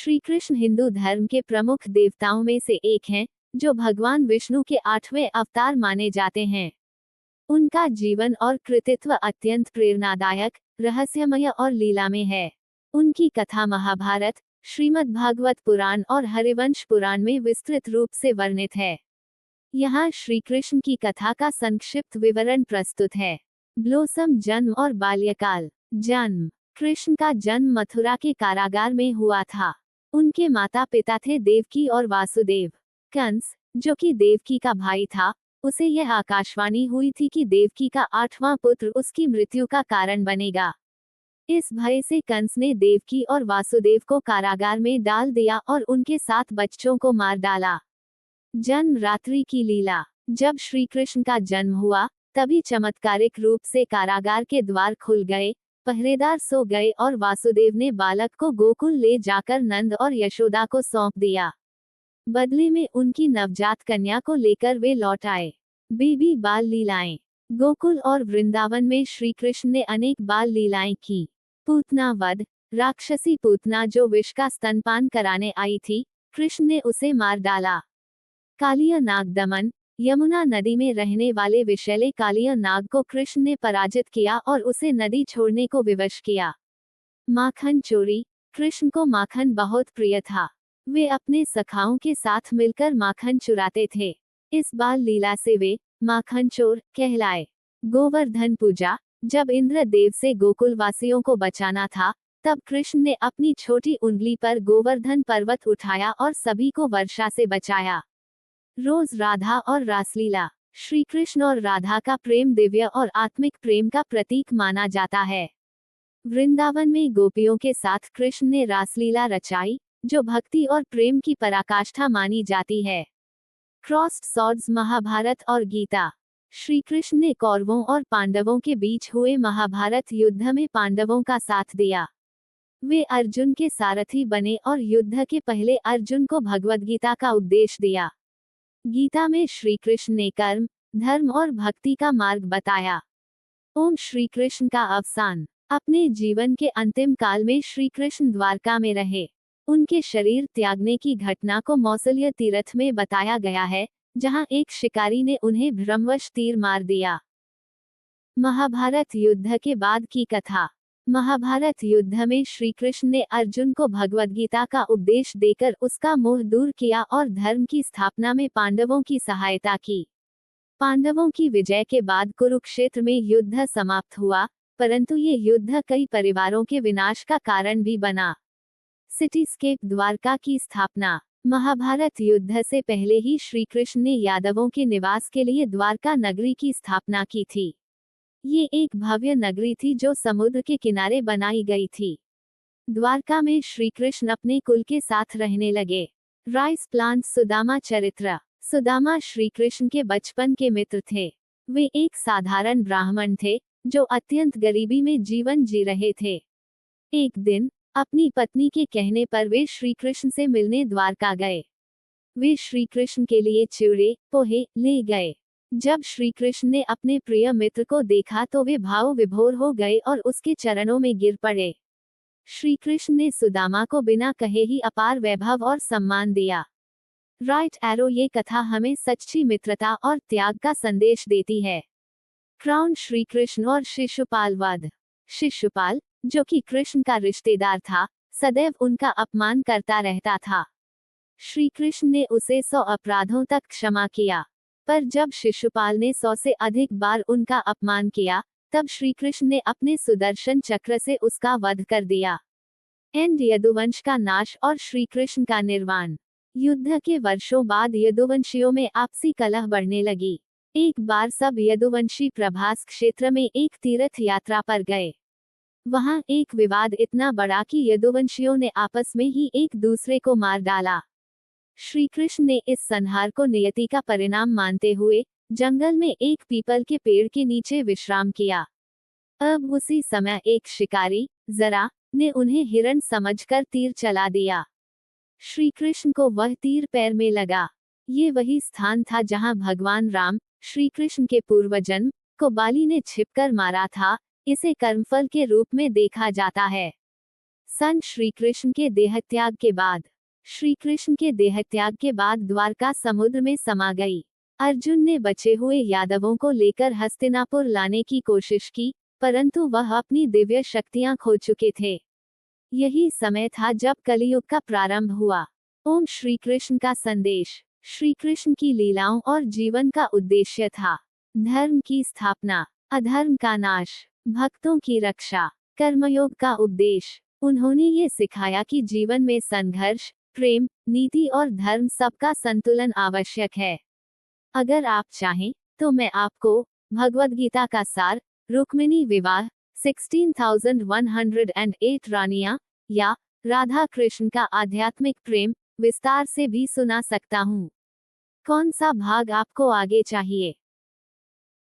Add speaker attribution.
Speaker 1: श्री कृष्ण हिंदू धर्म के प्रमुख देवताओं में से एक हैं, जो भगवान विष्णु के 8वें अवतार माने जाते हैं। उनका जीवन और कृतित्व अत्यंत प्रेरणादायक, रहस्यमय और लीलामय है। उनकी कथा महाभारत, श्रीमद् भागवत पुराण और हरिवंश पुराण में विस्तृत रूप से वर्णित है। यहाँ श्री कृष्ण की कथा का संक्षिप्त विवरण प्रस्तुत है। ब्लोसम जन्म और बाल्यकाल। जन्म। कृष्ण का जन्म मथुरा के कारागार में हुआ था। उनके माता पिता थे देवकी और वासुदेव। कंस, जो कि देवकी का भाई था, उसे यह आकाशवाणी हुई थी कि देवकी का 8वां पुत्र उसकी मृत्यु का कारण बनेगा। इस भय से कंस ने देवकी और वासुदेव को कारागार में डाल दिया और उनके 7 बच्चों को मार डाला। जन्म रात्रि की लीला। जब श्री कृष्ण का जन्म हुआ, तभी चमत्कारिक रूप से कारागार के द्वार खुल गए, पहरेदार सो गए और वासुदेव ने बालक को गोकुल ले जाकर नंद और यशोदा को सौंप दिया। बदले में उनकी नवजात कन्या को लेकर वे लौट आए। बेबी बाल लीलाएं। गोकुल और वृंदावन में श्री कृष्ण ने अनेक बाल लीलाएं की। पूतना वध। राक्षसी पूतना जो विष का स्तनपान कराने आई थी, कृष्ण ने उसे मार डाला। कालिया नाग दमन। यमुना नदी में रहने वाले विषैले कालिया नाग को कृष्ण ने पराजित किया और उसे नदी छोड़ने को विवश किया। माखन चोरी। कृष्ण को माखन बहुत प्रिय था। वे अपने सखाओं के साथ मिलकर माखन चुराते थे। इस बाल लीला से वे माखन चोर कहलाए। गोवर्धन पूजा। जब इंद्र देव से गोकुल वासियों को बचाना था, तब कृष्ण ने अपनी छोटी उंगली पर गोवर्धन पर्वत उठाया और सभी को वर्षा से बचाया। रोज राधा और रासलीला। श्री कृष्ण और राधा का प्रेम दिव्य और आत्मिक प्रेम का प्रतीक माना जाता है। वृंदावन में गोपियों के साथ कृष्ण ने रासलीला रचाई, जो भक्ति और प्रेम की पराकाष्ठा मानी जाती है। Crossed swords. महाभारत और गीता। श्री कृष्ण ने कौरवों और पांडवों के बीच हुए महाभारत युद्ध में पांडवों का साथ दिया। वे अर्जुन के सारथी बने और युद्ध के पहले अर्जुन को भगवद गीता का उपदेश दिया। गीता में श्री कृष्ण ने कर्म, धर्म और भक्ति का मार्ग बताया। ओम श्री कृष्ण का अवसान। अपने जीवन के अंतिम काल में श्री कृष्ण द्वारका में रहे। उनके शरीर त्यागने की घटना को मौसल्य तीर्थ में बताया गया है, जहां एक शिकारी ने उन्हें भ्रमवश तीर मार दिया। महाभारत युद्ध के बाद की कथा। महाभारत युद्ध में श्री कृष्ण ने अर्जुन को भगवद गीता का उपदेश देकर उसका मोह दूर किया और धर्म की स्थापना में पांडवों की सहायता की। पांडवों की विजय के बाद कुरुक्षेत्र में युद्ध समाप्त हुआ, परंतु ये युद्ध कई परिवारों के विनाश का कारण भी बना। सिटीस्केप द्वारका की स्थापना। महाभारत युद्ध से पहले ही श्री कृष्ण ने यादवों के निवास के लिए द्वारका नगरी की स्थापना की थी। ये एक भव्य नगरी थी जो समुद्र के किनारे बनाई गई थी। द्वारका में श्री कृष्ण अपने कुल के साथ रहने लगे। Rice plant. सुदामा चरित्र। सुदामा श्री कृष्ण के बचपन के मित्र थे। वे एक साधारण ब्राह्मण थे, जो अत्यंत गरीबी में जीवन जी रहे थे। एक दिन अपनी पत्नी के कहने पर वे श्री कृष्ण से मिलने द्वारका गए। वे श्री कृष्ण के लिए चिवड़े, पोहे ले गए। जब श्री कृष्ण ने अपने प्रिय मित्र को देखा तो वे भाव विभोर हो गए और उसके चरणों में गिर पड़े। श्री कृष्ण ने सुदामा को बिना कहे ही अपार वैभव और सम्मान दिया। Right arrow. ये कथा हमें सच्ची मित्रता और त्याग का संदेश देती है। क्राउन। श्री कृष्ण और शिशुपाल वध। शिशुपाल, जो कि कृष्ण का रिश्तेदार था, सदैव उनका अपमान करता रहता था। श्री कृष्ण ने उसे 100 अपराधों तक क्षमा किया, पर जब शिशुपाल ने 100 से अधिक बार उनका अपमान किया, तब श्री कृष्ण ने अपने सुदर्शन चक्र से उसका वध कर दिया। एंड। यदुवंश का नाश और श्री कृष्ण का निर्वाण। युद्ध के वर्षों बाद यदुवंशियों में आपसी कलह बढ़ने लगी। एक बार सब यदुवंशी प्रभास क्षेत्र में एक तीर्थ यात्रा पर गए। वहां एक विवाद इतना बड़ा कि यदुवंशियों ने आपस में ही एक दूसरे को मार डाला। श्री कृष्ण ने इस संहार को नियति का परिणाम मानते हुए जंगल में एक पीपल के पेड़ के नीचे विश्राम किया। अब उसी समय एक शिकारी, जरा, ने उन्हें हिरण समझकर तीर चला दिया। श्री कृष्ण को वह तीर पैर में लगा। ये वही स्थान था जहां भगवान राम, श्री कृष्ण के पूर्वजन्म, को बाली ने छिपकर मारा था। इसे कर्मफल के रूप में देखा जाता है। संत श्री कृष्ण के देहत्याग के बाद श्री कृष्ण के देहत्याग के बाद द्वारका समुद्र में समा गई। अर्जुन ने बचे हुए यादवों को लेकर हस्तिनापुर लाने की कोशिश की, परंतु वह अपनी दिव्य शक्तियां खो चुके थे। यही समय था जब कलियुग का प्रारंभ हुआ। ओम श्री कृष्ण का संदेश। श्री कृष्ण की लीलाओं और जीवन का उद्देश्य था धर्म की स्थापना, अधर्म का नाश, भक्तों की रक्षा, कर्मयोग का उपदेश। उन्होंने ये सिखाया कि जीवन में संघर्ष, प्रेम, नीति और धर्म सबका संतुलन आवश्यक है। अगर आप चाहें तो मैं आपको भगवद गीता का सार, रुक्मिणी विवाह, 16,108 रानियां या राधा कृष्ण का आध्यात्मिक प्रेम विस्तार से भी सुना सकता हूँ। कौन सा भाग आपको आगे चाहिए?